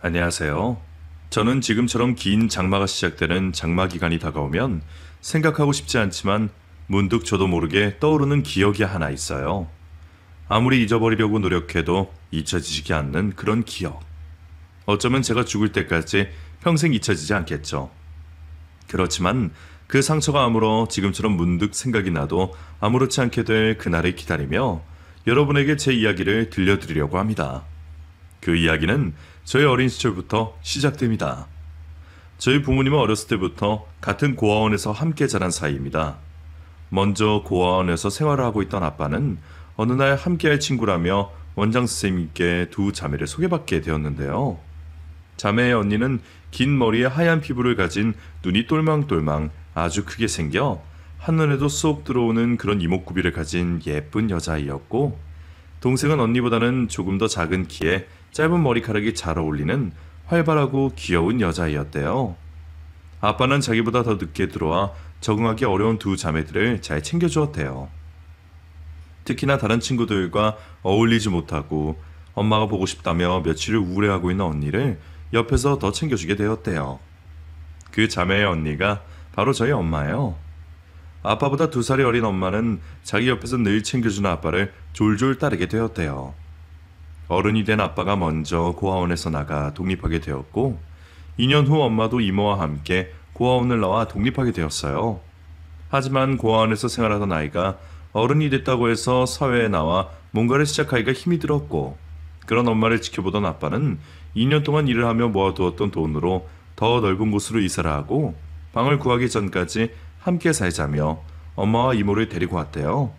안녕하세요. 저는 지금처럼 긴 장마가 시작되는 장마 기간이 다가오면 생각하고 싶지 않지만 문득 저도 모르게 떠오르는 기억이 하나 있어요. 아무리 잊어버리려고 노력해도 잊혀지지 않는 그런 기억. 어쩌면 제가 죽을 때까지 평생 잊혀지지 않겠죠. 그렇지만 그 상처가 아물어 지금처럼 문득 생각이 나도 아무렇지 않게 될 그날을 기다리며 여러분에게 제 이야기를 들려드리려고 합니다. 그 이야기는 저희 어린 시절부터 시작됩니다. 저희 부모님은 어렸을 때부터 같은 고아원에서 함께 자란 사이입니다. 먼저 고아원에서 생활을 하고 있던 아빠는 어느 날 함께할 친구라며 원장 선생님께 두 자매를 소개받게 되었는데요. 자매의 언니는 긴 머리에 하얀 피부를 가진 눈이 똘망똘망 아주 크게 생겨 한눈에도 쏙 들어오는 그런 이목구비를 가진 예쁜 여자아이였고, 동생은 언니보다는 조금 더 작은 키에 짧은 머리카락이 잘 어울리는 활발하고 귀여운 여자아이였대요. 아빠는 자기보다 더 늦게 들어와 적응하기 어려운 두 자매들을 잘 챙겨주었대요. 특히나 다른 친구들과 어울리지 못하고 엄마가 보고 싶다며 며칠을 우울해하고 있는 언니를 옆에서 더 챙겨주게 되었대요. 그 자매의 언니가 바로 저희 엄마예요. 아빠보다 2살이 어린 엄마는 자기 옆에서 늘 챙겨주는 아빠를 졸졸 따르게 되었대요. 어른이 된 아빠가 먼저 고아원에서 나가 독립하게 되었고, 2년 후 엄마도 이모와 함께 고아원을 나와 독립하게 되었어요. 하지만 고아원에서 생활하던 아이가 어른이 됐다고 해서 사회에 나와 뭔가를 시작하기가 힘이 들었고, 그런 엄마를 지켜보던 아빠는 2년 동안 일을 하며 모아두었던 돈으로 더 넓은 곳으로 이사를 하고 방을 구하기 전까지 함께 살자며 엄마와 이모를 데리고 왔대요.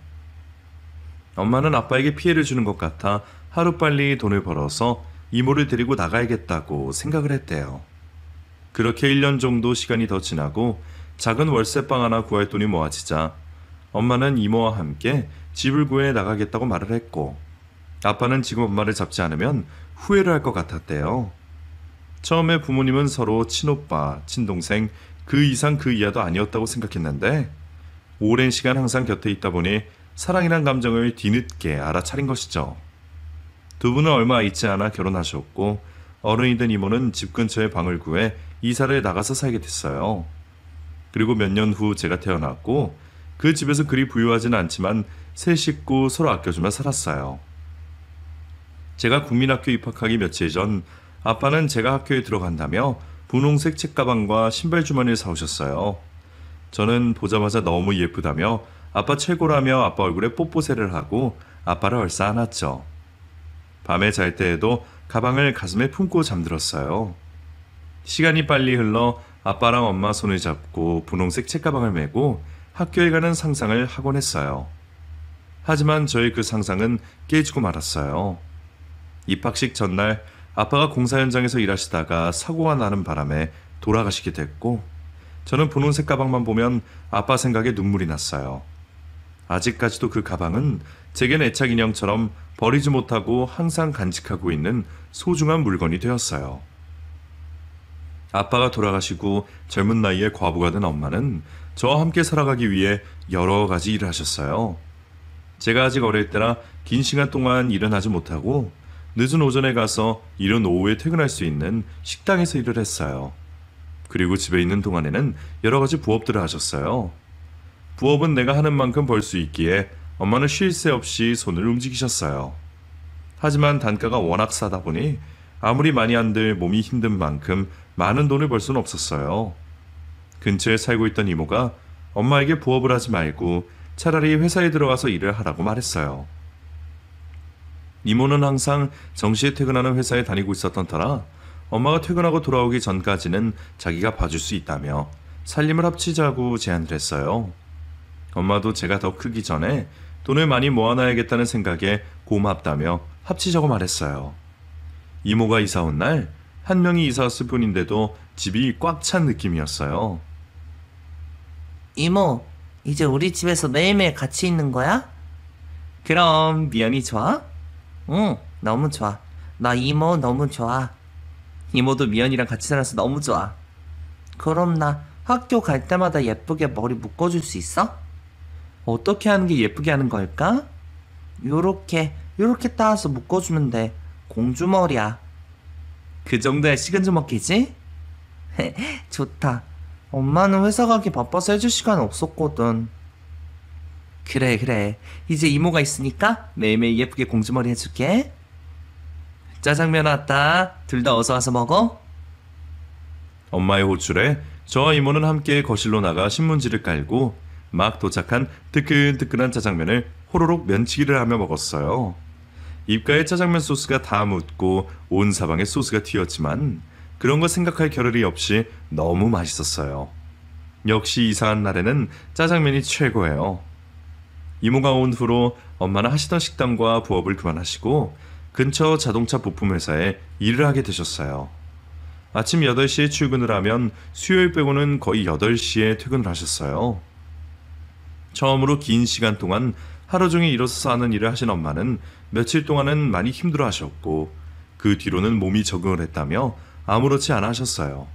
엄마는 아빠에게 피해를 주는 것 같아 하루빨리 돈을 벌어서 이모를 데리고 나가야겠다고 생각을 했대요. 그렇게 1년 정도 시간이 더 지나고 작은 월세방 하나 구할 돈이 모아지자 엄마는 이모와 함께 집을 구해 나가겠다고 말을 했고, 아빠는 지금 엄마를 잡지 않으면 후회를 할 것 같았대요. 처음에 부모님은 서로 친오빠, 친동생, 그 이상 그 이하도 아니었다고 생각했는데, 오랜 시간 항상 곁에 있다 보니 사랑이란 감정을 뒤늦게 알아차린 것이죠. 두 분은 얼마 있지 않아 결혼하셨고, 어른이 된 이모는 집 근처에 방을 구해 이사를 나가서 살게 됐어요. 그리고 몇 년 후 제가 태어났고, 그 집에서 그리 부유하지는 않지만 세 식구 서로 아껴주며 살았어요. 제가 국민학교 입학하기 며칠 전 아빠는 제가 학교에 들어간다며 분홍색 책가방과 신발 주머니를 사오셨어요. 저는 보자마자 너무 예쁘다며 아빠 최고라며 아빠 얼굴에 뽀뽀새를 하고 아빠를 얼싸 안았죠. 밤에 잘 때에도 가방을 가슴에 품고 잠들었어요. 시간이 빨리 흘러 아빠랑 엄마 손을 잡고 분홍색 책가방을 메고 학교에 가는 상상을 하곤 했어요. 하지만 저의 그 상상은 깨지고 말았어요. 입학식 전날 아빠가 공사 현장에서 일하시다가 사고가 나는 바람에 돌아가시게 됐고, 저는 분홍색 가방만 보면 아빠 생각에 눈물이 났어요. 아직까지도 그 가방은 제겐 애착 인형처럼 버리지 못하고 항상 간직하고 있는 소중한 물건이 되었어요. 아빠가 돌아가시고 젊은 나이에 과부가 된 엄마는 저와 함께 살아가기 위해 여러 가지 일을 하셨어요. 제가 아직 어릴 때라 긴 시간 동안 일은 하지 못하고 늦은 오전에 가서 이른 오후에 퇴근할 수 있는 식당에서 일을 했어요. 그리고 집에 있는 동안에는 여러 가지 부업들을 하셨어요. 부업은 내가 하는 만큼 벌 수 있기에 엄마는 쉴 새 없이 손을 움직이셨어요. 하지만 단가가 워낙 싸다 보니 아무리 많이 한들 몸이 힘든 만큼 많은 돈을 벌 수는 없었어요. 근처에 살고 있던 이모가 엄마에게 부업을 하지 말고 차라리 회사에 들어가서 일을 하라고 말했어요. 이모는 항상 정시에 퇴근하는 회사에 다니고 있었던 터라 엄마가 퇴근하고 돌아오기 전까지는 자기가 봐줄 수 있다며 살림을 합치자고 제안을 했어요. 엄마도 제가 더 크기 전에 돈을 많이 모아놔야겠다는 생각에 고맙다며 합치자고 말했어요. 이모가 이사 온 날 한 명이 이사 왔을 뿐인데도 집이 꽉 찬 느낌이었어요. 이모, 이제 우리 집에서 매일매일 같이 있는 거야? 그럼 미연이 좋아? 응, 너무 좋아. 나 이모 너무 좋아. 이모도 미연이랑 같이 살아서 너무 좋아. 그럼 나 학교 갈 때마다 예쁘게 머리 묶어줄 수 있어? 어떻게 하는 게 예쁘게 하는 걸까? 요렇게 따서 묶어주면 돼. 공주머리야. 그 정도야 식은 죽 먹기지? 좋다. 엄마는 회사 가기 바빠서 해줄 시간 없었거든. 그래. 이제 이모가 있으니까 매일매일 예쁘게 공주머리 해줄게. 짜장면 왔다. 둘 다 어서 와서 먹어. 엄마의 호출에 저와 이모는 함께 거실로 나가 신문지를 깔고 막 도착한 뜨끈뜨끈한 짜장면을 호로록 면치기를 하며 먹었어요. 입가에 짜장면 소스가 다 묻고 온 사방에 소스가 튀었지만 그런 거 생각할 겨를이 없이 너무 맛있었어요. 역시 이상한 날에는 짜장면이 최고예요. 이모가 온 후로 엄마는 하시던 식당과 부업을 그만하시고 근처 자동차 부품 회사에 일을 하게 되셨어요. 아침 8시에 출근을 하면 수요일 빼고는 거의 8시에 퇴근을 하셨어요. 처음으로 긴 시간 동안 하루 종일 일어서서 하는 일을 하신 엄마는 며칠 동안은 많이 힘들어 하셨고 그 뒤로는 몸이 적응을 했다며 아무렇지 않아 하셨어요.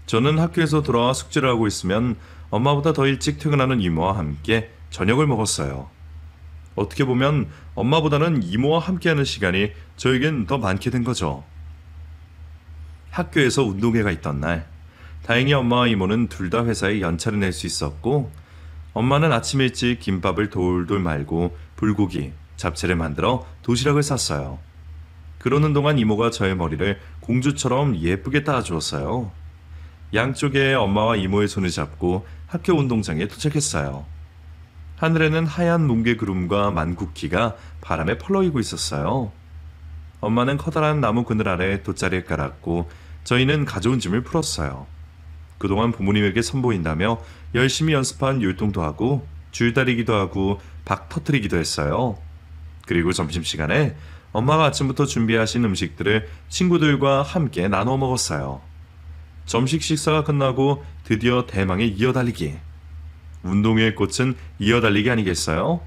저는 학교에서 돌아와 숙제를 하고 있으면 엄마보다 더 일찍 퇴근하는 이모와 함께 저녁을 먹었어요. 어떻게 보면 엄마보다는 이모와 함께하는 시간이 저에겐 더 많게 된 거죠. 학교에서 운동회가 있던 날, 다행히 엄마와 이모는 둘 다 회사에 연차를 낼 수 있었고 엄마는 아침 일찍 김밥을 돌돌 말고 불고기, 잡채를 만들어 도시락을 쌌어요. 그러는 동안 이모가 저의 머리를 공주처럼 예쁘게 따라주었어요. 양쪽에 엄마와 이모의 손을 잡고 학교 운동장에 도착했어요. 하늘에는 하얀 뭉게 구름과 만국기가 바람에 펄럭이고 있었어요. 엄마는 커다란 나무 그늘 아래 돗자리를 깔았고 저희는 가져온 짐을 풀었어요. 그동안 부모님에게 선보인다며 열심히 연습한 율동도 하고 줄다리기도 하고 박 터트리기도 했어요. 그리고 점심시간에 엄마가 아침부터 준비하신 음식들을 친구들과 함께 나눠 먹었어요. 점심 식사가 끝나고 드디어 대망의 이어달리기. 운동회의 꽃은 이어달리기 아니겠어요?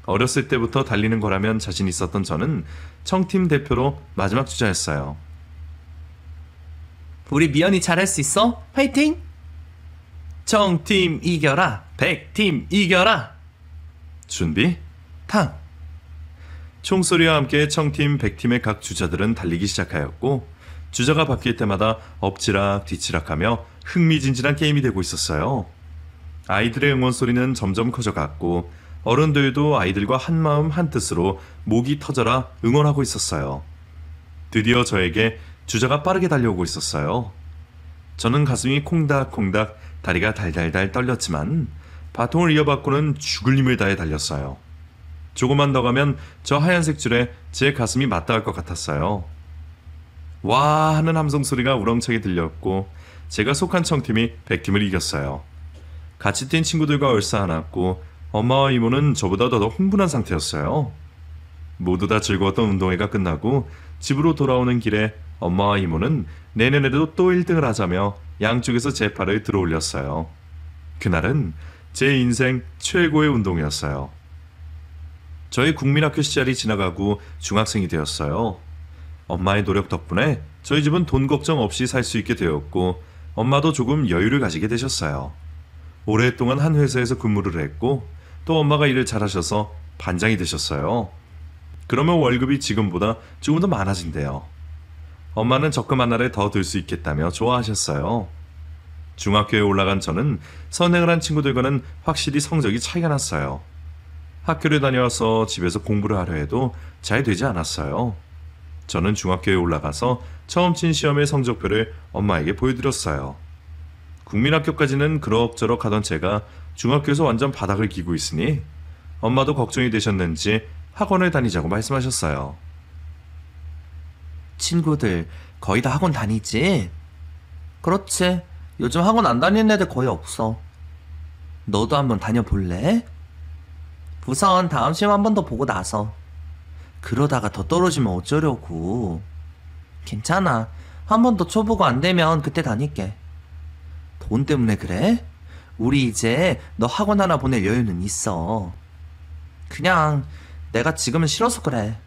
어렸을 때부터 달리는 거라면 자신 있었던 저는 청팀 대표로 마지막 주자였어요. 우리 미연이 잘할 수 있어? 화이팅! 청팀 이겨라. 100팀 이겨라. 준비? 탕! 총소리와 함께 청팀 100팀의 각 주자들은 달리기 시작하였고 주자가 바뀔 때마다 엎치락 뒤치락하며 흥미진진한 게임이 되고 있었어요. 아이들의 응원 소리는 점점 커져갔고 어른들도 아이들과 한마음 한뜻으로 목이 터져라 응원하고 있었어요. 드디어 저에게 주자가 빠르게 달려오고 있었어요. 저는 가슴이 콩닥콩닥 다리가 달달달 떨렸지만 바통을 이어받고는 죽을 힘을 다해 달렸어요. 조금만 더 가면 저 하얀색 줄에 제 가슴이 맞닿을 것 같았어요. 와 하는 함성 소리가 우렁차게 들렸고 제가 속한 청팀이 100팀을 이겼어요. 같이 뛴 친구들과 얼싸안았고 엄마와 이모는 저보다 더 흥분한 상태였어요. 모두 다 즐거웠던 운동회가 끝나고 집으로 돌아오는 길에 엄마와 이모는 내년에도 또 1등을 하자며 양쪽에서 제 팔을 들어올렸어요. 그날은 제 인생 최고의 운동이었어요. 저희 국민학교 시절이 지나가고 중학생이 되었어요. 엄마의 노력 덕분에 저희 집은 돈 걱정 없이 살 수 있게 되었고 엄마도 조금 여유를 가지게 되셨어요. 오랫동안 한 회사에서 근무를 했고 또 엄마가 일을 잘하셔서 반장이 되셨어요. 그러면 월급이 지금보다 조금 더 많아진대요. 엄마는 적금 하나를 더 들 수 있겠다며 좋아하셨어요. 중학교에 올라간 저는 선행을 한 친구들과는 확실히 성적이 차이가 났어요. 학교를 다녀와서 집에서 공부를 하려 해도 잘 되지 않았어요. 저는 중학교에 올라가서 처음 친 시험의 성적표를 엄마에게 보여드렸어요. 국민학교까지는 그럭저럭 하던 제가 중학교에서 완전 바닥을 기고 있으니 엄마도 걱정이 되셨는지 학원을 다니자고 말씀하셨어요. 친구들 거의 다 학원 다니지? 그렇지. 요즘 학원 안 다니는 애들 거의 없어. 너도 한번 다녀볼래? 우선 다음 시험 한 번 더 보고 나서. 그러다가 더 떨어지면 어쩌려고. 괜찮아. 한 번 더 쳐보고 안 되면 그때 다닐게. 돈 때문에 그래? 우리 이제 너 학원 하나 보낼 여유는 있어. 그냥 내가 지금은 싫어서 그래.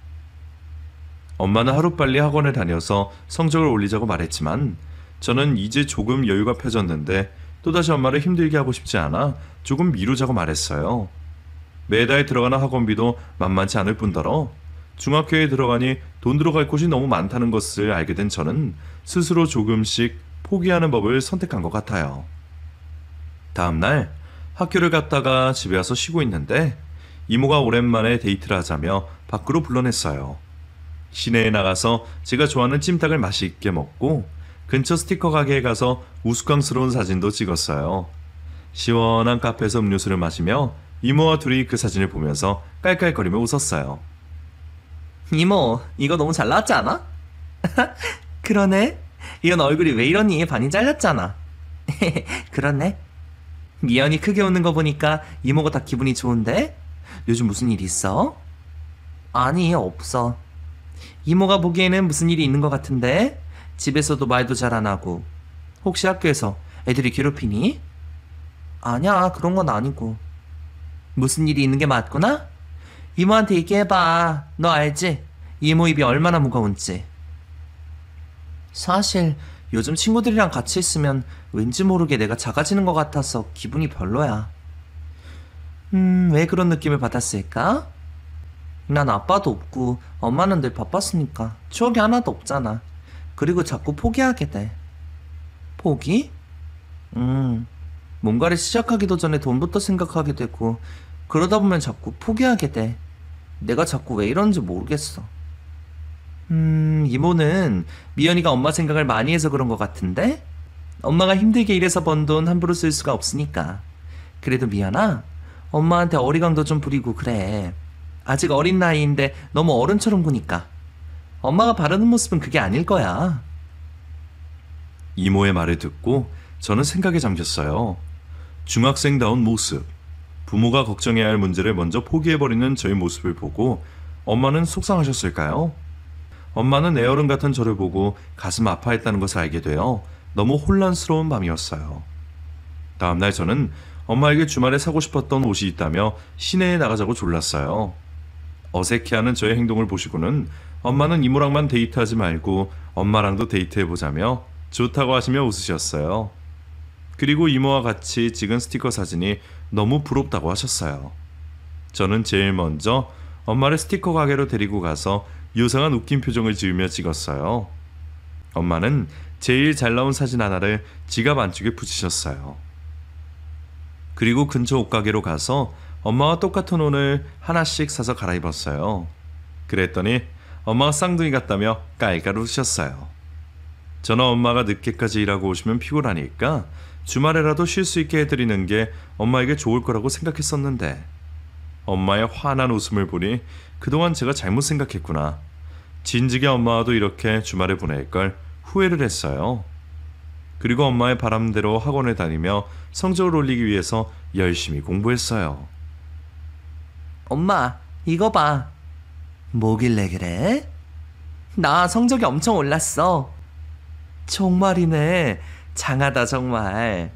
엄마는 하루빨리 학원을 다녀서 성적을 올리자고 말했지만 저는 이제 조금 여유가 펴졌는데 또다시 엄마를 힘들게 하고 싶지 않아 조금 미루자고 말했어요. 매달 들어가는 학원비도 만만치 않을 뿐더러 중학교에 들어가니 돈 들어갈 곳이 너무 많다는 것을 알게 된 저는 스스로 조금씩 포기하는 법을 선택한 것 같아요. 다음날 학교를 갔다가 집에 와서 쉬고 있는데 이모가 오랜만에 데이트를 하자며 밖으로 불러냈어요. 시내에 나가서 제가 좋아하는 찜닭을 맛있게 먹고 근처 스티커 가게에 가서 우스꽝스러운 사진도 찍었어요. 시원한 카페에서 음료수를 마시며 이모와 둘이 그 사진을 보면서 깔깔거리며 웃었어요. 이모, 이거 너무 잘 나왔지 않아? 그러네. 이건 얼굴이 왜 이러니? 반이 잘렸잖아. 그러네. 미연이 크게 웃는 거 보니까 이모가 다 기분이 좋은데? 요즘 무슨 일 있어? 아니, 없어. 이모가 보기에는 무슨 일이 있는 것 같은데? 집에서도 말도 잘 안 하고. 혹시 학교에서 애들이 괴롭히니? 아니야, 그런 건 아니고. 무슨 일이 있는 게 맞구나? 이모한테 얘기해봐. 너 알지? 이모 입이 얼마나 무거운지. 사실 요즘 친구들이랑 같이 있으면 왠지 모르게 내가 작아지는 것 같아서 기분이 별로야. 왜 그런 느낌을 받았을까? 난 아빠도 없고 엄마는 늘 바빴으니까 추억이 하나도 없잖아. 그리고 자꾸 포기하게 돼. 포기? 뭔가를 시작하기도 전에 돈부터 생각하게 되고 그러다 보면 자꾸 포기하게 돼. 내가 자꾸 왜 이런지 모르겠어. 이모는 미연이가 엄마 생각을 많이 해서 그런 것 같은데? 엄마가 힘들게 일해서 번 돈 함부로 쓸 수가 없으니까. 그래도 미연아, 엄마한테 어리광도 좀 부리고 그래. 아직 어린 나이인데 너무 어른처럼 구니까. 엄마가 바라는 모습은 그게 아닐 거야. 이모의 말을 듣고 저는 생각에 잠겼어요. 중학생다운 모습. 부모가 걱정해야 할 문제를 먼저 포기해버리는 저의 모습을 보고 엄마는 속상하셨을까요? 엄마는 애어른 같은 저를 보고 가슴 아파했다는 것을 알게 되어 너무 혼란스러운 밤이었어요. 다음날 저는 엄마에게 주말에 사고 싶었던 옷이 있다며 시내에 나가자고 졸랐어요. 어색해하는 저의 행동을 보시고는 엄마는 이모랑만 데이트하지 말고 엄마랑도 데이트해보자며 좋다고 하시며 웃으셨어요. 그리고 이모와 같이 찍은 스티커 사진이 너무 부럽다고 하셨어요. 저는 제일 먼저 엄마를 스티커 가게로 데리고 가서 요상한 웃긴 표정을 지으며 찍었어요. 엄마는 제일 잘 나온 사진 하나를 지갑 안쪽에 붙이셨어요. 그리고 근처 옷가게로 가서 엄마와 똑같은 옷을 하나씩 사서 갈아입었어요. 그랬더니 엄마가 쌍둥이 같다며 깔깔 웃으셨어요. 저는 엄마가 늦게까지 일하고 오시면 피곤하니까 주말에라도 쉴 수 있게 해드리는 게 엄마에게 좋을 거라고 생각했었는데 엄마의 환한 웃음을 보니 그동안 제가 잘못 생각했구나. 진즉에 엄마와도 이렇게 주말에 보낼 걸 후회를 했어요. 그리고 엄마의 바람대로 학원에 다니며 성적을 올리기 위해서 열심히 공부했어요. 엄마, 이거 봐. 뭐길래 그래? 나 성적이 엄청 올랐어. 정말이네. 장하다 정말.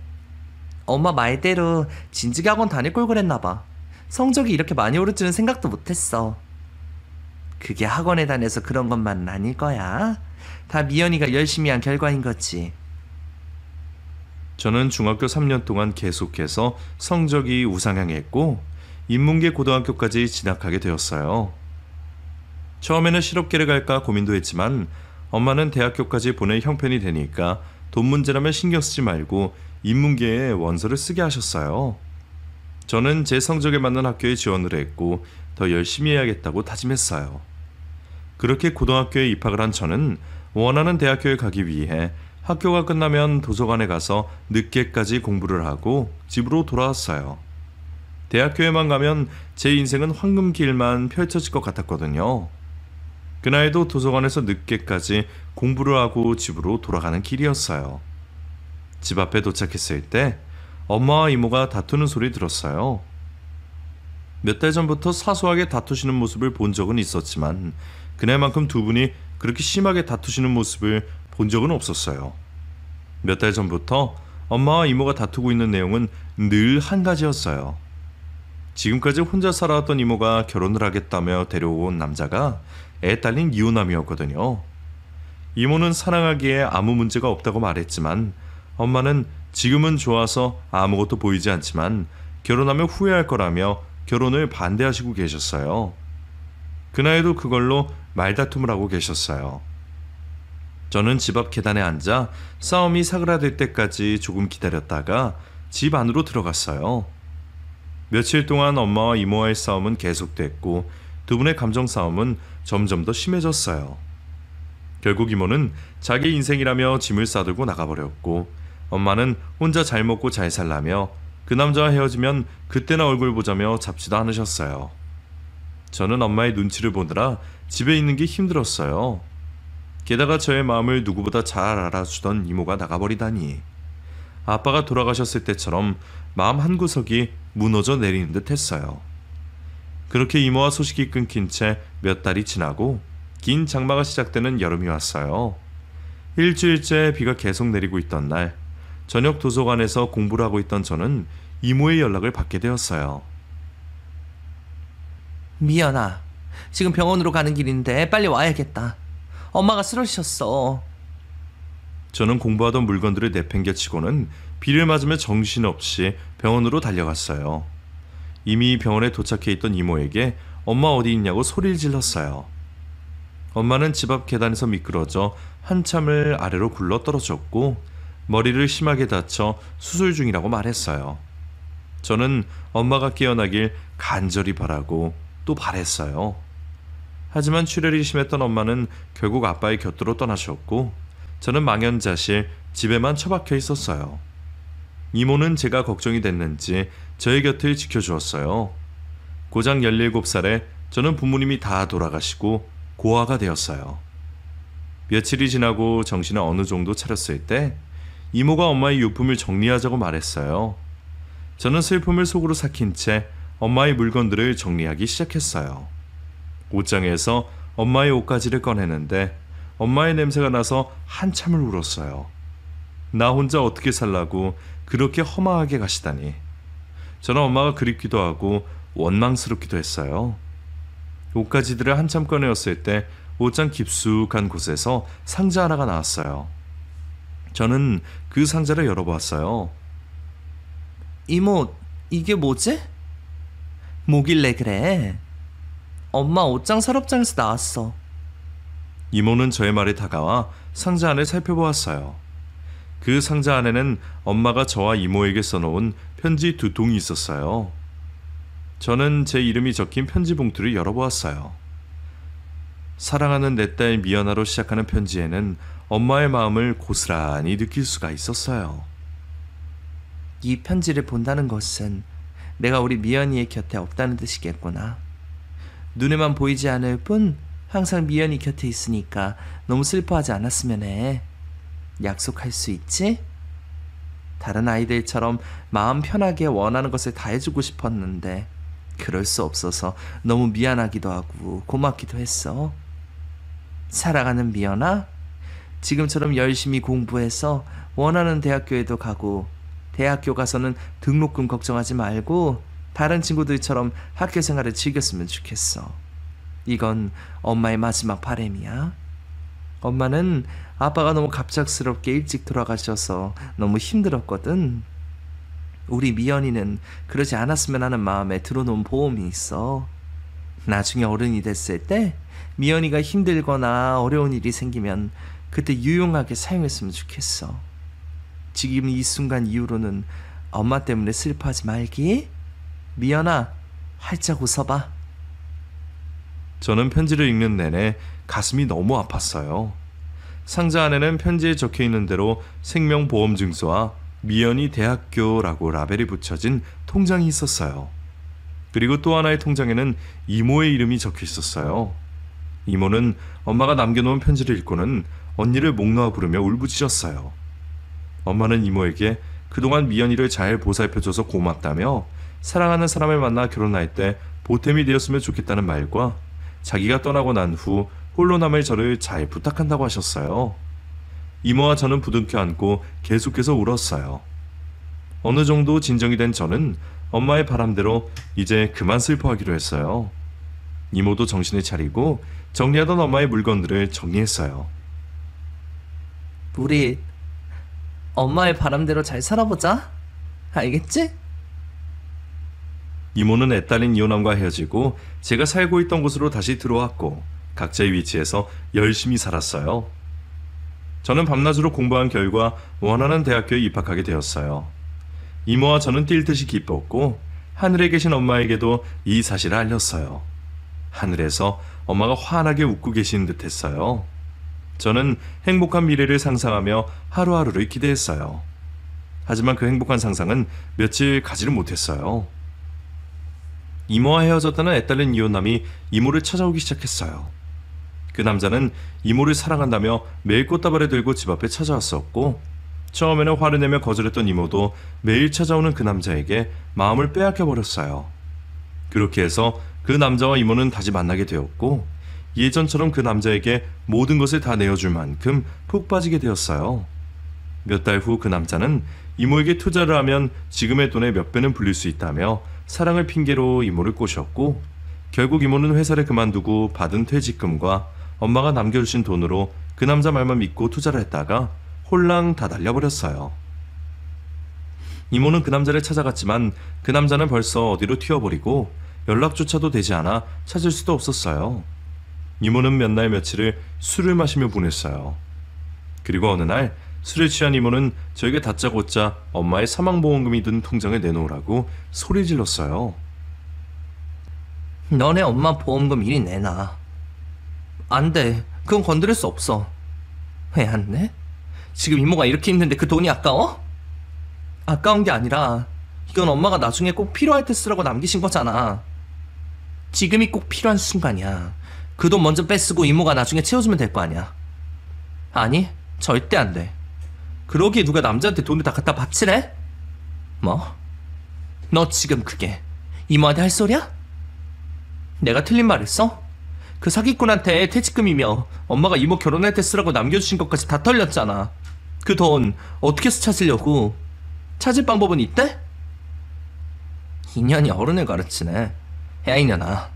엄마 말대로 진즉에 학원 다닐 걸 그랬나 봐. 성적이 이렇게 많이 오를 줄은 생각도 못했어. 그게 학원에 다녀서 그런 것만은 아닐 거야. 다 미연이가 열심히 한 결과인 거지. 저는 중학교 3년 동안 계속해서 성적이 우상향했고 인문계 고등학교까지 진학하게 되었어요. 처음에는 실업계를 갈까 고민도 했지만 엄마는 대학교까지 보낼 형편이 되니까 돈 문제라면 신경 쓰지 말고 인문계에 원서를 쓰게 하셨어요. 저는 제 성적에 맞는 학교에 지원을 했고 더 열심히 해야겠다고 다짐했어요. 그렇게 고등학교에 입학을 한 저는 원하는 대학교에 가기 위해 학교가 끝나면 도서관에 가서 늦게까지 공부를 하고 집으로 돌아왔어요. 대학교에만 가면 제 인생은 황금길만 펼쳐질 것 같았거든요. 그날도 도서관에서 늦게까지 공부를 하고 집으로 돌아가는 길이었어요. 집 앞에 도착했을 때 엄마와 이모가 다투는 소리 들었어요. 몇 달 전부터 사소하게 다투시는 모습을 본 적은 있었지만 그날만큼 두 분이 그렇게 심하게 다투시는 모습을 본 적은 없었어요. 몇 달 전부터 엄마와 이모가 다투고 있는 내용은 늘 한 가지였어요. 지금까지 혼자 살아왔던 이모가 결혼을 하겠다며 데려온 남자가 애 딸린 이혼남이었거든요. 이모는 사랑하기에 아무 문제가 없다고 말했지만 엄마는 지금은 좋아서 아무것도 보이지 않지만 결혼하면 후회할 거라며 결혼을 반대하시고 계셨어요. 그날도 그걸로 말다툼을 하고 계셨어요. 저는 집 앞 계단에 앉아 싸움이 사그라들 때까지 조금 기다렸다가 집 안으로 들어갔어요. 며칠 동안 엄마와 이모와의 싸움은 계속됐고 두 분의 감정 싸움은 점점 더 심해졌어요. 결국 이모는 자기 인생이라며 짐을 싸들고 나가버렸고 엄마는 혼자 잘 먹고 잘 살라며 그 남자와 헤어지면 그때나 얼굴 보자며 잡지도 않으셨어요. 저는 엄마의 눈치를 보느라 집에 있는 게 힘들었어요. 게다가 저의 마음을 누구보다 잘 알아주던 이모가 나가버리다니. 아빠가 돌아가셨을 때처럼 마음 한구석이 무너져 내리는 듯 했어요. 그렇게 이모와 소식이 끊긴 채 몇 달이 지나고 긴 장마가 시작되는 여름이 왔어요. 일주일째 비가 계속 내리고 있던 날, 저녁 도서관에서 공부를 하고 있던 저는 이모의 연락을 받게 되었어요. 미연아, 지금 병원으로 가는 길인데 빨리 와야겠다. 엄마가 쓰러지셨어. 저는 공부하던 물건들을 내팽개치고는 비를 맞으며 정신없이 병원으로 달려갔어요. 이미 병원에 도착해 있던 이모에게 엄마 어디 있냐고 소리를 질렀어요. 엄마는 집 앞 계단에서 미끄러져 한참을 아래로 굴러 떨어졌고 머리를 심하게 다쳐 수술 중이라고 말했어요. 저는 엄마가 깨어나길 간절히 바라고 또 바랬어요. 하지만 출혈이 심했던 엄마는 결국 아빠의 곁으로 떠나셨고 저는 망연자실 집에만 처박혀 있었어요. 이모는 제가 걱정이 됐는지 저의 곁을 지켜주었어요. 고작 17살에 저는 부모님이 다 돌아가시고 고아가 되었어요. 며칠이 지나고 정신을 어느 정도 차렸을 때 이모가 엄마의 유품을 정리하자고 말했어요. 저는 슬픔을 속으로 삭힌 채 엄마의 물건들을 정리하기 시작했어요. 옷장에서 엄마의 옷가지를 꺼내는데 엄마의 냄새가 나서 한참을 울었어요. 나 혼자 어떻게 살라고 그렇게 허망하게 가시다니. 저는 엄마가 그립기도 하고 원망스럽기도 했어요. 옷가지들을 한참 꺼내었을 때 옷장 깊숙한 곳에서 상자 하나가 나왔어요. 저는 그 상자를 열어보았어요. 이모, 이게 뭐지? 뭐길래 그래? 엄마 옷장 서랍장에서 나왔어. 이모는 저의 말에 다가와 상자 안을 살펴보았어요. 그 상자 안에는 엄마가 저와 이모에게 써놓은 편지 2통이 있었어요. 저는 제 이름이 적힌 편지 봉투를 열어보았어요. 사랑하는 내 딸 미연아로 시작하는 편지에는 엄마의 마음을 고스란히 느낄 수가 있었어요. 이 편지를 본다는 것은 내가 우리 미연이의 곁에 없다는 뜻이겠구나. 눈에만 보이지 않을 뿐 항상 미연이 곁에 있으니까 너무 슬퍼하지 않았으면 해. 약속할 수 있지? 다른 아이들처럼 마음 편하게 원하는 것을 다 해주고 싶었는데 그럴 수 없어서 너무 미안하기도 하고 고맙기도 했어. 사랑하는 미연아, 지금처럼 열심히 공부해서 원하는 대학교에도 가고 대학교 가서는 등록금 걱정하지 말고 다른 친구들처럼 학교 생활을 즐겼으면 좋겠어. 이건 엄마의 마지막 바람이야. 엄마는 아빠가 너무 갑작스럽게 일찍 돌아가셔서 너무 힘들었거든. 우리 미연이는 그러지 않았으면 하는 마음에 들어놓은 보험이 있어. 나중에 어른이 됐을 때 미연이가 힘들거나 어려운 일이 생기면 그때 유용하게 사용했으면 좋겠어. 지금 이 순간 이후로는 엄마 때문에 슬퍼하지 말기. 미연아, 활짝 웃어봐. 저는 편지를 읽는 내내 가슴이 너무 아팠어요. 상자 안에는 편지에 적혀 있는 대로 생명보험증서와 미연이 대학교라고 라벨이 붙여진 통장이 있었어요. 그리고 또 하나의 통장에는 이모의 이름이 적혀 있었어요. 이모는 엄마가 남겨놓은 편지를 읽고는 언니를 목 놓아 부르며 울부짖었어요. 엄마는 이모에게 그동안 미연이를 잘 보살펴줘서 고맙다며 사랑하는 사람을 만나 결혼할 때 보탬이 되었으면 좋겠다는 말과 자기가 떠나고 난 후 홀로 남을 저를 잘 부탁한다고 하셨어요. 이모와 저는 부둥켜 안고 계속해서 울었어요. 어느 정도 진정이 된 저는 엄마의 바람대로 이제 그만 슬퍼하기로 했어요. 이모도 정신을 차리고 정리하던 엄마의 물건들을 정리했어요. 우리 엄마의 바람대로 잘 살아보자. 알겠지? 이모는 애딸인 이호남과 헤어지고 제가 살고 있던 곳으로 다시 들어왔고 각자의 위치에서 열심히 살았어요. 저는 밤낮으로 공부한 결과 원하는 대학교에 입학하게 되었어요. 이모와 저는 뛸 듯이 기뻤고 하늘에 계신 엄마에게도 이 사실을 알렸어요. 하늘에서 엄마가 환하게 웃고 계시는 듯 했어요. 저는 행복한 미래를 상상하며 하루하루를 기대했어요. 하지만 그 행복한 상상은 며칠 가지를 못했어요. 이모와 헤어졌다는 애딸린 이호남이 이모를 찾아오기 시작했어요. 그 남자는 이모를 사랑한다며 매일 꽃다발을 들고 집 앞에 찾아왔었고 처음에는 화를 내며 거절했던 이모도 매일 찾아오는 그 남자에게 마음을 빼앗겨버렸어요. 그렇게 해서 그 남자와 이모는 다시 만나게 되었고 예전처럼 그 남자에게 모든 것을 다 내어줄 만큼 푹 빠지게 되었어요. 몇 달 후 그 남자는 이모에게 투자를 하면 지금의 돈의 몇 배는 불릴 수 있다며 사랑을 핑계로 이모를 꼬셨고 결국 이모는 회사를 그만두고 받은 퇴직금과 엄마가 남겨주신 돈으로 그 남자 말만 믿고 투자를 했다가 홀랑 다 날려버렸어요. 이모는 그 남자를 찾아갔지만 그 남자는 벌써 어디로 튀어버리고 연락조차도 되지 않아 찾을 수도 없었어요. 이모는 몇 날 며칠을 술을 마시며 보냈어요. 그리고 어느 날 술에 취한 이모는 저에게 다짜고짜 엄마의 사망보험금이 든 통장을 내놓으라고 소리 질렀어요. 너네 엄마 보험금 이리 내놔. 안 돼. 그건 건드릴 수 없어. 왜 안 내? 지금 이모가 이렇게 힘든데 그 돈이 아까워? 아까운 게 아니라 이건 엄마가 나중에 꼭 필요할 때 쓰라고 남기신 거잖아. 지금이 꼭 필요한 순간이야. 그 돈 먼저 뺏쓰고 이모가 나중에 채워주면 될 거 아니야. 아니, 절대 안 돼. 그러기에 누가 남자한테 돈을 다 갖다 바치래? 뭐? 너 지금 그게 이모한테 할 소리야? 내가 틀린 말 했어? 그 사기꾼한테 퇴직금이며 엄마가 이모 결혼할 때 쓰라고 남겨주신 것까지 다 털렸잖아. 그 돈 어떻게 해서 찾으려고? 찾을 방법은 있대? 인연이 어른을 가르치네. 야 이년아,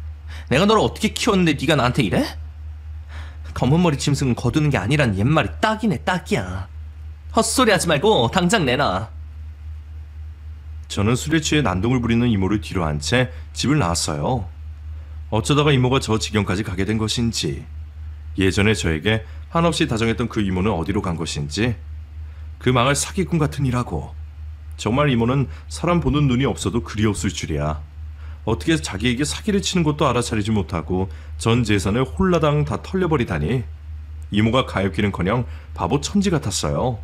내가 너를 어떻게 키웠는데 네가 나한테 이래? 검은머리 짐승은 거두는 게 아니란 옛말이 딱이네. 딱이야. 헛소리 하지 말고 당장 내놔. 저는 술에 취해 난동을 부리는 이모를 뒤로 한 채 집을 나왔어요. 어쩌다가 이모가 저 지경까지 가게 된 것인지, 예전에 저에게 한없이 다정했던 그 이모는 어디로 간 것인지, 그 망할 사기꾼 같은 이라고. 정말 이모는 사람 보는 눈이 없어도 그리 없을 줄이야. 어떻게 해서 자기에게 사기를 치는 것도 알아차리지 못하고 전 재산을 홀라당 다 털려버리다니. 이모가 가엾기는커녕 바보 천지 같았어요.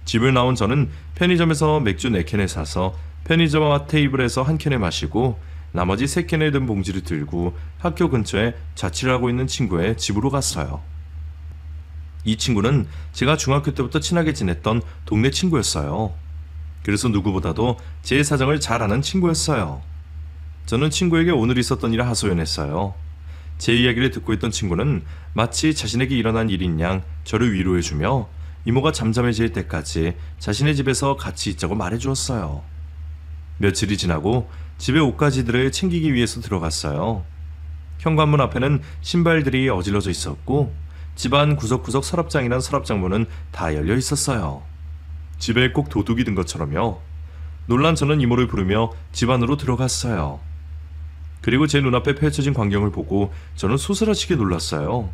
집을 나온 저는 편의점에서 맥주 4캔을 사서 편의점 앞 테이블에서 한 캔을 마시고 나머지 3캔을 든 봉지를 들고 학교 근처에 자취를 하고 있는 친구의 집으로 갔어요. 이 친구는 제가 중학교 때부터 친하게 지냈던 동네 친구였어요. 그래서 누구보다도 제 사정을 잘 아는 친구였어요. 저는 친구에게 오늘 있었던 일을 하소연했어요. 제 이야기를 듣고 있던 친구는 마치 자신에게 일어난 일인 양 저를 위로해주며 이모가 잠잠해질 때까지 자신의 집에서 같이 있자고 말해주었어요. 며칠이 지나고 집에 옷가지들을 챙기기 위해서 들어갔어요. 현관문 앞에는 신발들이 어질러져 있었고 집안 구석구석 서랍장이란 서랍장문은 다 열려 있었어요. 집에 꼭 도둑이 든 것처럼요. 놀란 저는 이모를 부르며 집 안으로 들어갔어요. 그리고 제 눈앞에 펼쳐진 광경을 보고 저는 소스라치게 놀랐어요.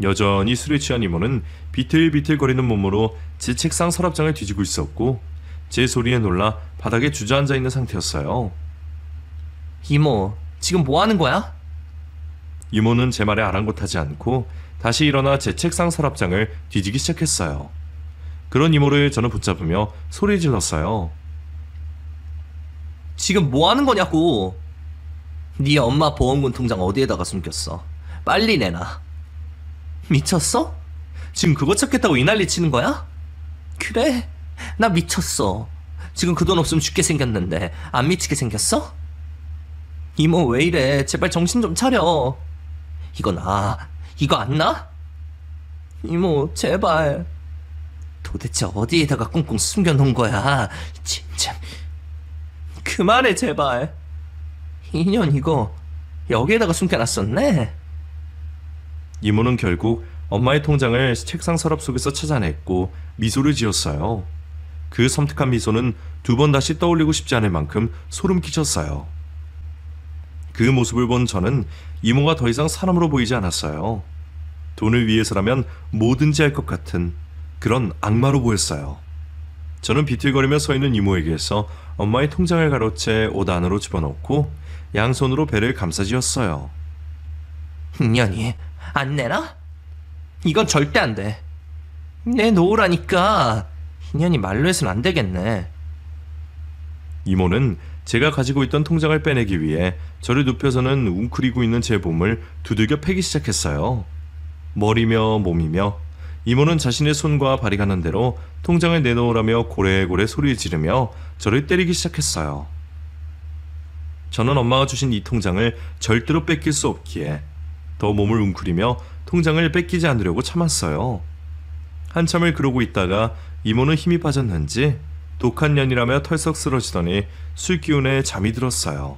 여전히 술에 취한 이모는 비틀비틀거리는 몸으로 제 책상 서랍장을 뒤지고 있었고 제 소리에 놀라 바닥에 주저앉아 있는 상태였어요. 이모, 지금 뭐 하는 거야? 이모는 제 말에 아랑곳하지 않고 다시 일어나 제 책상 서랍장을 뒤지기 시작했어요. 그런 이모를 저는 붙잡으며 소리 질렀어요. 지금 뭐 하는 거냐고. 네 엄마 보험금 통장 어디에다가 숨겼어? 빨리 내놔. 미쳤어? 지금 그거 찾겠다고 이 난리 치는 거야? 그래? 나 미쳤어. 지금 그 돈 없으면 죽게 생겼는데 안 미치게 생겼어? 이모 왜 이래? 제발 정신 좀 차려. 이거 나? 이거 안 나? 이모 제발. 도대체 어디에다가 꽁꽁 숨겨놓은 거야? 진짜. 그만해 제발. 인연 이거 여기에다가 숨겨놨었네. 이모는 결국 엄마의 통장을 책상 서랍 속에서 찾아냈고 미소를 지었어요. 그 섬뜩한 미소는 2번 다시 떠올리고 싶지 않을 만큼 소름 끼쳤어요. 그 모습을 본 저는 이모가 더 이상 사람으로 보이지 않았어요. 돈을 위해서라면 뭐든지 할 것 같은 그런 악마로 보였어요. 저는 비틀거리며 서 있는 이모에게서 엄마의 통장을 가로채 옷 안으로 집어넣고 양손으로 배를 감싸쥐었어요. 년이 안 내놔? 이건 절대 안 돼. 내놓으라니까. 년이 말로 해서는 안 되겠네. 이모는 제가 가지고 있던 통장을 빼내기 위해 저를 눕혀서는 웅크리고 있는 제 몸을 두들겨 패기 시작했어요. 머리며 몸이며 이모는 자신의 손과 발이 가는 대로 통장을 내놓으라며 고래고래 소리를 지르며 저를 때리기 시작했어요. 저는 엄마가 주신 이 통장을 절대로 뺏길 수 없기에 더 몸을 웅크리며 통장을 뺏기지 않으려고 참았어요. 한참을 그러고 있다가 이모는 힘이 빠졌는지 독한 년이라며 털썩 쓰러지더니 술 기운에 잠이 들었어요.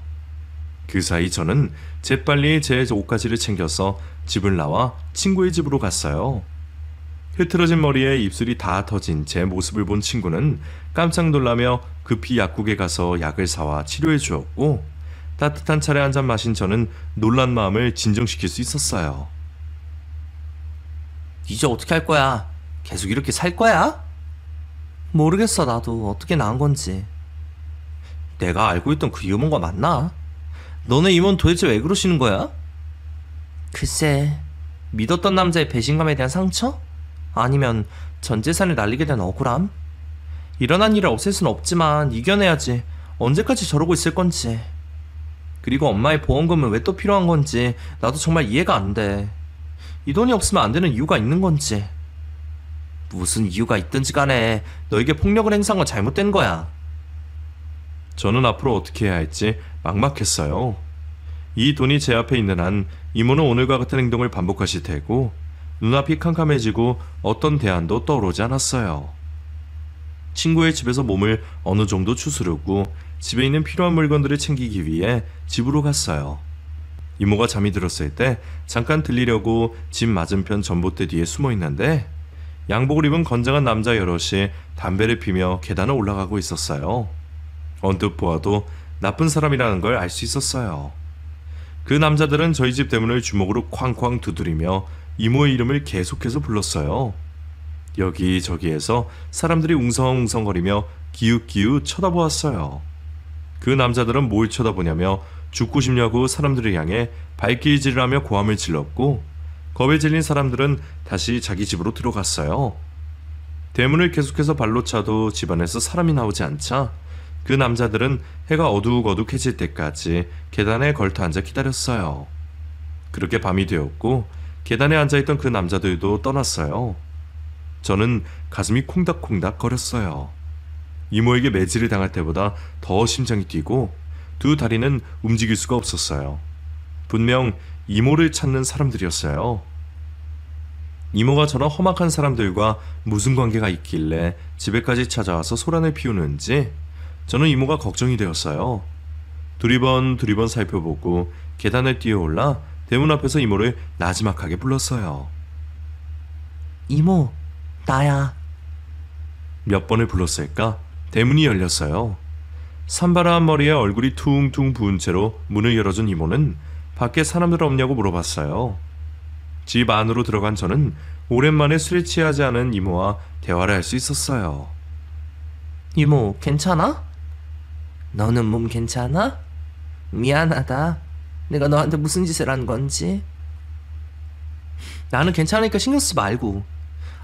그 사이 저는 재빨리 제 옷가지를 챙겨서 집을 나와 친구의 집으로 갔어요. 흐트러진 머리에 입술이 다 터진 제 모습을 본 친구는 깜짝 놀라며 급히 약국에 가서 약을 사와 치료해 주었고, 따뜻한 차를 한 잔 마신 저는 놀란 마음을 진정시킬 수 있었어요. 이제 어떻게 할 거야? 계속 이렇게 살 거야? 모르겠어. 나도 어떻게 나은 건지. 내가 알고 있던 그 이모가 맞나? 너네 이모는 도대체 왜 그러시는 거야? 글쎄, 믿었던 남자의 배신감에 대한 상처? 아니면 전 재산을 날리게 된 억울함? 일어난 일을 없앨 수는 없지만 이겨내야지. 언제까지 저러고 있을 건지. 그리고 엄마의 보험금은 왜 또 필요한 건지 나도 정말 이해가 안 돼. 이 돈이 없으면 안 되는 이유가 있는 건지. 무슨 이유가 있든지 간에 너에게 폭력을 행사한 건 잘못된 거야. 저는 앞으로 어떻게 해야 할지 막막했어요. 이 돈이 제 앞에 있는 한 이모는 오늘과 같은 행동을 반복하실 테고 눈앞이 캄캄해지고 어떤 대안도 떠오르지 않았어요. 친구의 집에서 몸을 어느 정도 추스르고 집에 있는 필요한 물건들을 챙기기 위해 집으로 갔어요. 이모가 잠이 들었을 때 잠깐 들리려고 집 맞은편 전봇대 뒤에 숨어 있는데 양복을 입은 건장한 남자 여럿이 담배를 피며 계단을 올라가고 있었어요. 언뜻 보아도 나쁜 사람이라는 걸 알 수 있었어요. 그 남자들은 저희 집 대문을 주먹으로 쾅쾅 두드리며 이모의 이름을 계속해서 불렀어요. 여기저기에서 사람들이 웅성웅성거리며 기웃기웃 쳐다보았어요. 그 남자들은 뭘 쳐다보냐며 죽고 싶냐고 사람들을 향해 발길질을 하며 고함을 질렀고, 겁에 질린 사람들은 다시 자기 집으로 들어갔어요. 대문을 계속해서 발로 차도 집안에서 사람이 나오지 않자 그 남자들은 해가 어둑어둑해질 때까지 계단에 걸터 앉아 기다렸어요. 그렇게 밤이 되었고 계단에 앉아있던 그 남자들도 떠났어요. 저는 가슴이 콩닥콩닥 거렸어요. 이모에게 매질을 당할 때보다 더 심장이 뛰고 두 다리는 움직일 수가 없었어요. 분명 이모를 찾는 사람들이었어요. 이모가 저런 험악한 사람들과 무슨 관계가 있길래 집에까지 찾아와서 소란을 피우는지 저는 이모가 걱정이 되었어요. 두리번 살펴보고 계단을 뛰어올라 대문 앞에서 이모를 나지막하게 불렀어요. 이모, 나야. 몇 번을 불렀을까? 대문이 열렸어요. 산발한 머리에 얼굴이 퉁퉁 부은 채로 문을 열어준 이모는 밖에 사람들 없냐고 물어봤어요. 집 안으로 들어간 저는 오랜만에 술에 취하지 않은 이모와 대화를 할 수 있었어요. 이모, 괜찮아? 너는 몸 괜찮아? 미안하다. 내가 너한테 무슨 짓을 한 건지. 나는 괜찮으니까 신경 쓰지 말고.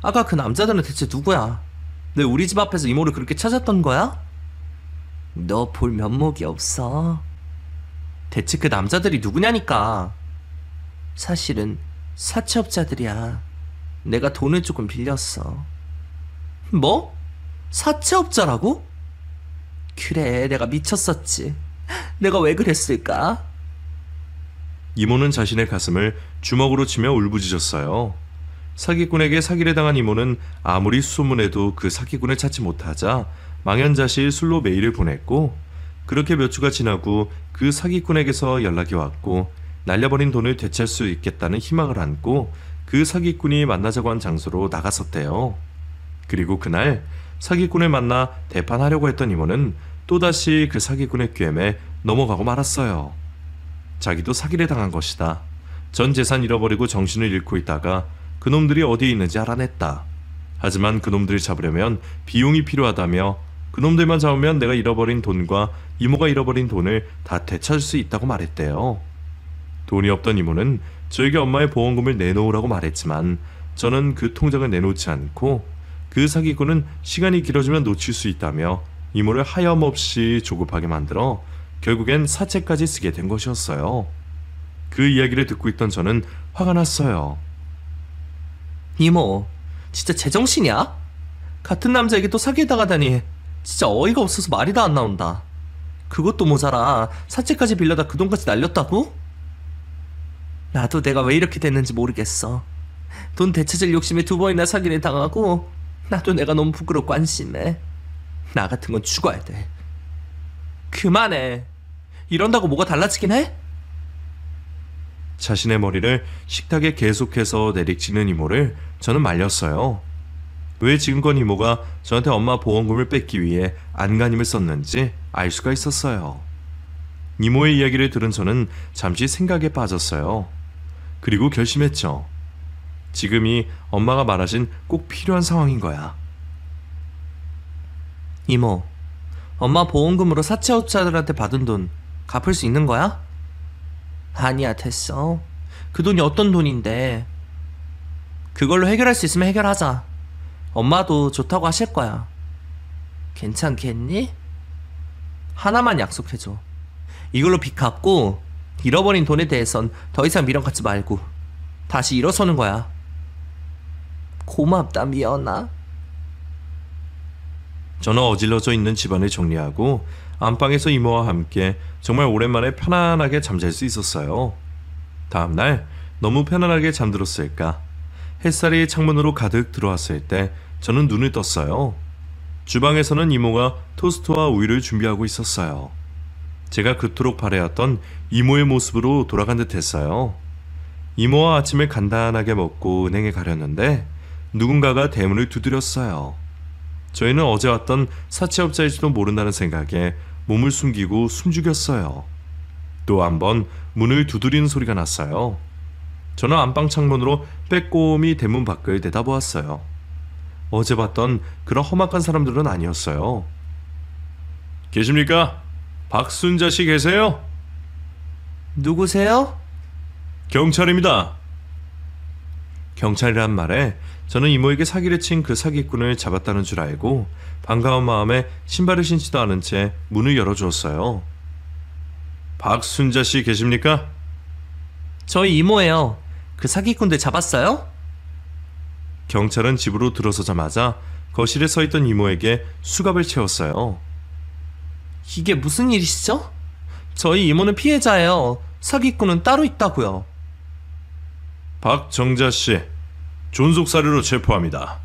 아까 그 남자들은 대체 누구야? 왜 우리 집 앞에서 이모를 그렇게 찾았던 거야? 너 볼 면목이 없어. 대체 그 남자들이 누구냐니까. 사실은 사채업자들이야. 내가 돈을 조금 빌렸어. 뭐? 사채업자라고? 그래, 내가 미쳤었지. 내가 왜 그랬을까? 이모는 자신의 가슴을 주먹으로 치며 울부짖었어요. 사기꾼에게 사기를 당한 이모는 아무리 수소문해도 그 사기꾼을 찾지 못하자 망연자실 술로 메일을 보냈고, 그렇게 몇 주가 지나고 그 사기꾼에게서 연락이 왔고 날려버린 돈을 되찾을 수 있겠다는 희망을 안고 그 사기꾼이 만나자고 한 장소로 나갔었대요. 그리고 그날 사기꾼을 만나 대판하려고 했던 이모는 또다시 그 사기꾼의 꿰매 넘어가고 말았어요. 자기도 사기를 당한 것이다. 전 재산 잃어버리고 정신을 잃고 있다가 그놈들이 어디에 있는지 알아냈다. 하지만 그놈들을 잡으려면 비용이 필요하다며 그놈들만 잡으면 내가 잃어버린 돈과 이모가 잃어버린 돈을 다 되찾을 수 있다고 말했대요. 돈이 없던 이모는 저에게 엄마의 보험금을 내놓으라고 말했지만 저는 그 통장을 내놓지 않고 그 사기꾼은 시간이 길어지면 놓칠 수 있다며 이모를 하염없이 조급하게 만들어 결국엔 사채까지 쓰게 된 것이었어요. 그 이야기를 듣고 있던 저는 화가 났어요. 이모, 진짜 제정신이야? 같은 남자에게 또 사기당하다니 진짜 어이가 없어서 말이 다 안 나온다. 그것도 모자라 사채까지 빌려다 그 돈까지 날렸다고? 나도 내가 왜 이렇게 됐는지 모르겠어. 돈 되찾을 욕심에 2번이나 사기를 당하고 나도 내가 너무 부끄럽고 안심해. 나 같은 건 죽어야 돼. 그만해. 이런다고 뭐가 달라지긴 해? 자신의 머리를 식탁에 계속해서 내리치는 이모를 저는 말렸어요. 왜 지금껏 이모가 저한테 엄마 보험금을 뺏기 위해 안간힘을 썼는지 알 수가 있었어요. 이모의 이야기를 들은 저는 잠시 생각에 빠졌어요. 그리고 결심했죠. 지금이 엄마가 말하신 꼭 필요한 상황인 거야. 이모, 엄마 보험금으로 사채업자들한테 받은 돈 갚을 수 있는 거야? 아니야, 됐어. 그 돈이 어떤 돈인데. 그걸로 해결할 수 있으면 해결하자. 엄마도 좋다고 하실 거야. 괜찮겠니? 하나만 약속해줘. 이걸로 빚 갚고 잃어버린 돈에 대해선 더 이상 미련 갖지 말고 다시 일어서는 거야. 고맙다, 미연아. 저는 어질러져 있는 집안을 정리하고 안방에서 이모와 함께 정말 오랜만에 편안하게 잠잘 수 있었어요. 다음날 너무 편안하게 잠들었을까. 햇살이 창문으로 가득 들어왔을 때 저는 눈을 떴어요. 주방에서는 이모가 토스트와 우유를 준비하고 있었어요. 제가 그토록 바래왔던 이모의 모습으로 돌아간 듯 했어요. 이모와 아침을 간단하게 먹고 은행에 가려는데 누군가가 대문을 두드렸어요. 저희는 어제 왔던 사채업자일지도 모른다는 생각에 몸을 숨기고 숨죽였어요. 또 한 번 문을 두드리는 소리가 났어요. 저는 안방 창문으로 빼꼼히 대문 밖을 내다보았어요. 어제 봤던 그런 험악한 사람들은 아니었어요. 계십니까? 박순자 씨 계세요? 누구세요? 경찰입니다. 경찰이란 말에 저는 이모에게 사기를 친 그 사기꾼을 잡았다는 줄 알고 반가운 마음에 신발을 신지도 않은 채 문을 열어주었어요. 박순자 씨 계십니까? 저희 이모예요. 그 사기꾼들 잡았어요? 경찰은 집으로 들어서자마자 거실에 서 있던 이모에게 수갑을 채웠어요. 이게 무슨 일이시죠? 저희 이모는 피해자예요. 사기꾼은 따로 있다고요. 박정자 씨, 존속사료로 체포합니다.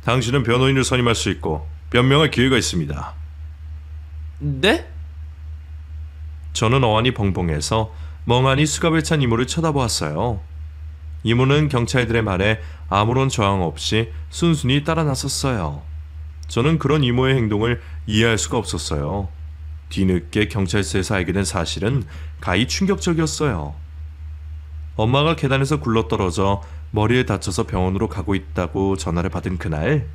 당신은 변호인을 선임할 수 있고 변명할 기회가 있습니다. 네? 저는 어안이 벙벙해서 멍하니 수갑을 찬 이모를 쳐다보았어요. 이모는 경찰들의 말에 아무런 저항 없이 순순히 따라 나섰어요. 저는 그런 이모의 행동을 이해할 수가 없었어요. 뒤늦게 경찰서에서 알게 된 사실은 가히 충격적이었어요. 엄마가 계단에서 굴러떨어져 머리에 다쳐서 병원으로 가고 있다고 전화를 받은 그날,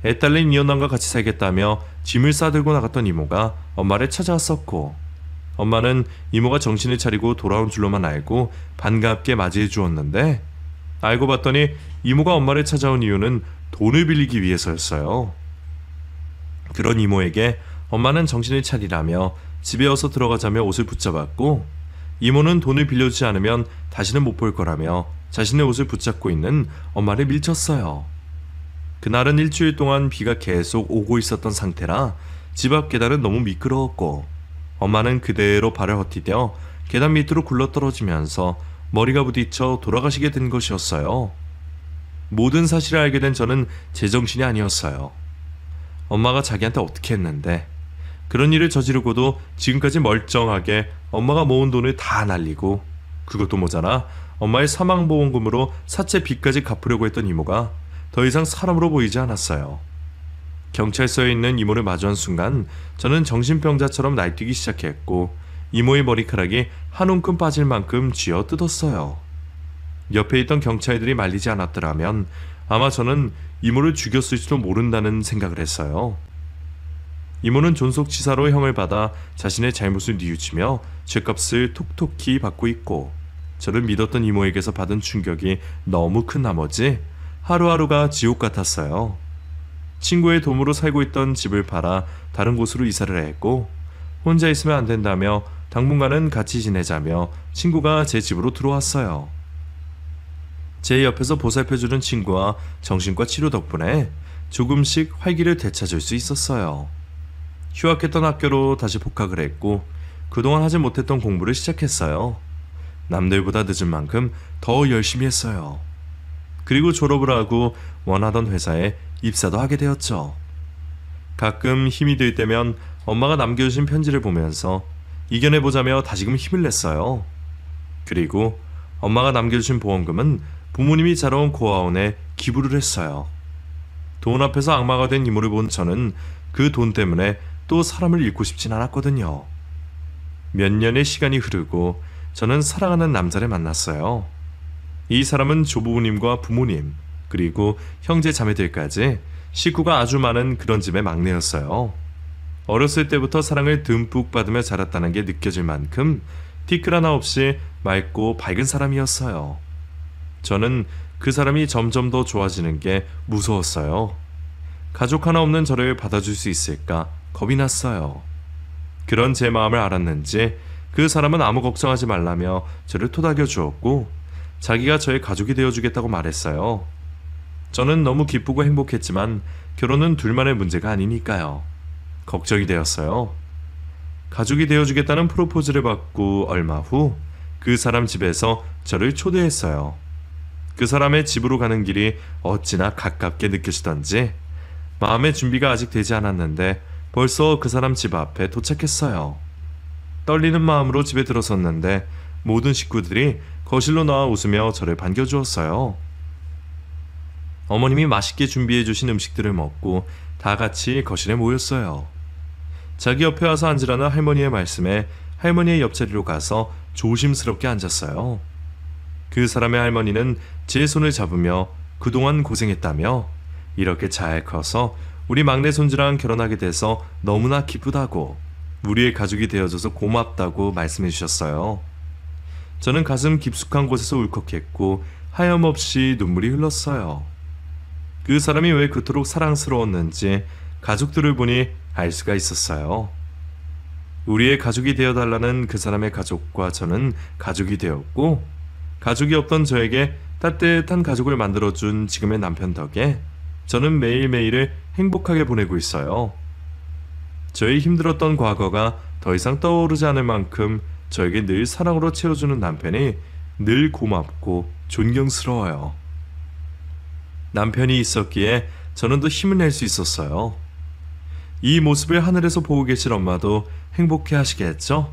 애딸린 이혼남과 같이 살겠다며 짐을 싸들고 나갔던 이모가 엄마를 찾아왔었고, 엄마는 이모가 정신을 차리고 돌아온 줄로만 알고 반갑게 맞이해 주었는데, 알고 봤더니 이모가 엄마를 찾아온 이유는 돈을 빌리기 위해서였어요. 그런 이모에게 엄마는 정신을 차리라며 집에 어서 들어가자며 옷을 붙잡았고, 이모는 돈을 빌려주지 않으면 다시는 못 볼 거라며 자신의 옷을 붙잡고 있는 엄마를 밀쳤어요. 그날은 일주일 동안 비가 계속 오고 있었던 상태라 집 앞 계단은 너무 미끄러웠고, 엄마는 그대로 발을 헛디뎌 계단 밑으로 굴러떨어지면서 머리가 부딪혀 돌아가시게 된 것이었어요. 모든 사실을 알게 된 저는 제정신이 아니었어요. 엄마가 자기한테 어떻게 했는데 그런 일을 저지르고도 지금까지 멀쩡하게 엄마가 모은 돈을 다 날리고, 그것도 모자라 엄마의 사망보험금으로 사채 빚까지 갚으려고 했던 이모가 더 이상 사람으로 보이지 않았어요. 경찰서에 있는 이모를 마주한 순간 저는 정신병자처럼 날뛰기 시작했고, 이모의 머리카락이 한 움큼 빠질 만큼 쥐어 뜯었어요. 옆에 있던 경찰들이 말리지 않았더라면 아마 저는 이모를 죽였을지도 모른다는 생각을 했어요. 이모는 존속치사로 형을 받아 자신의 잘못을 뉘우치며 죗값을 톡톡히 받고 있고, 저를 믿었던 이모에게서 받은 충격이 너무 큰 나머지 하루하루가 지옥 같았어요. 친구의 도움으로 살고 있던 집을 팔아 다른 곳으로 이사를 했고, 혼자 있으면 안 된다며 당분간은 같이 지내자며 친구가 제 집으로 들어왔어요. 제 옆에서 보살펴주는 친구와 정신과 치료 덕분에 조금씩 활기를 되찾을 수 있었어요. 휴학했던 학교로 다시 복학을 했고, 그동안 하지 못했던 공부를 시작했어요. 남들보다 늦은 만큼 더 열심히 했어요. 그리고 졸업을 하고 원하던 회사에 입사도 하게 되었죠. 가끔 힘이 들 때면 엄마가 남겨주신 편지를 보면서 이겨내보자며 다시금 힘을 냈어요. 그리고 엄마가 남겨주신 보험금은 부모님이 자라온 고아원에 기부를 했어요. 돈 앞에서 악마가 된 이모를 본 저는 그 돈 때문에 또 사람을 잃고 싶진 않았거든요. 몇 년의 시간이 흐르고 저는 사랑하는 남자를 만났어요. 이 사람은 조부모님과 부모님, 그리고 형제 자매들까지 식구가 아주 많은 그런 집의 막내였어요. 어렸을 때부터 사랑을 듬뿍 받으며 자랐다는 게 느껴질 만큼 티끌 하나 없이 맑고 밝은 사람이었어요. 저는 그 사람이 점점 더 좋아지는 게 무서웠어요. 가족 하나 없는 저를 받아줄 수 있을까 겁이 났어요. 그런 제 마음을 알았는지 그 사람은 아무 걱정하지 말라며 저를 토닥여 주었고, 자기가 저의 가족이 되어주겠다고 말했어요. 저는 너무 기쁘고 행복했지만 결혼은 둘만의 문제가 아니니까요. 걱정이 되었어요. 가족이 되어주겠다는 프로포즈를 받고 얼마 후 그 사람 집에서 저를 초대했어요. 그 사람의 집으로 가는 길이 어찌나 가깝게 느껴지던지 마음의 준비가 아직 되지 않았는데 벌써 그 사람 집 앞에 도착했어요. 떨리는 마음으로 집에 들어섰는데 모든 식구들이 거실로 나와 웃으며 저를 반겨주었어요. 어머님이 맛있게 준비해 주신 음식들을 먹고 다 같이 거실에 모였어요. 자기 옆에 와서 앉으라는 할머니의 말씀에 할머니의 옆자리로 가서 조심스럽게 앉았어요. 그 사람의 할머니는 제 손을 잡으며 그동안 고생했다며 이렇게 잘 커서 우리 막내 손주랑 결혼하게 돼서 너무나 기쁘다고, 우리의 가족이 되어줘서 고맙다고 말씀해 주셨어요. 저는 가슴 깊숙한 곳에서 울컥했고 하염없이 눈물이 흘렀어요. 그 사람이 왜 그토록 사랑스러웠는지 가족들을 보니 알 수가 있었어요. 우리의 가족이 되어달라는 그 사람의 가족과 저는 가족이 되었고, 가족이 없던 저에게 따뜻한 가족을 만들어준 지금의 남편 덕에 저는 매일매일을 행복하게 보내고 있어요. 저의 힘들었던 과거가 더 이상 떠오르지 않을 만큼 저에게 늘 사랑으로 채워주는 남편이 늘 고맙고 존경스러워요. 남편이 있었기에 저는 더 힘을 낼 수 있었어요. 이 모습을 하늘에서 보고 계실 엄마도 행복해 하시겠죠?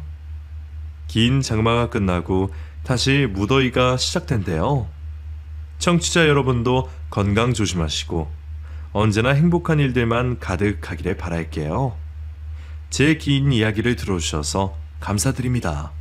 긴 장마가 끝나고 다시 무더위가 시작된대요. 청취자 여러분도 건강 조심하시고 언제나 행복한 일들만 가득하기를 바랄게요. 제 긴 이야기를 들어주셔서 감사드립니다.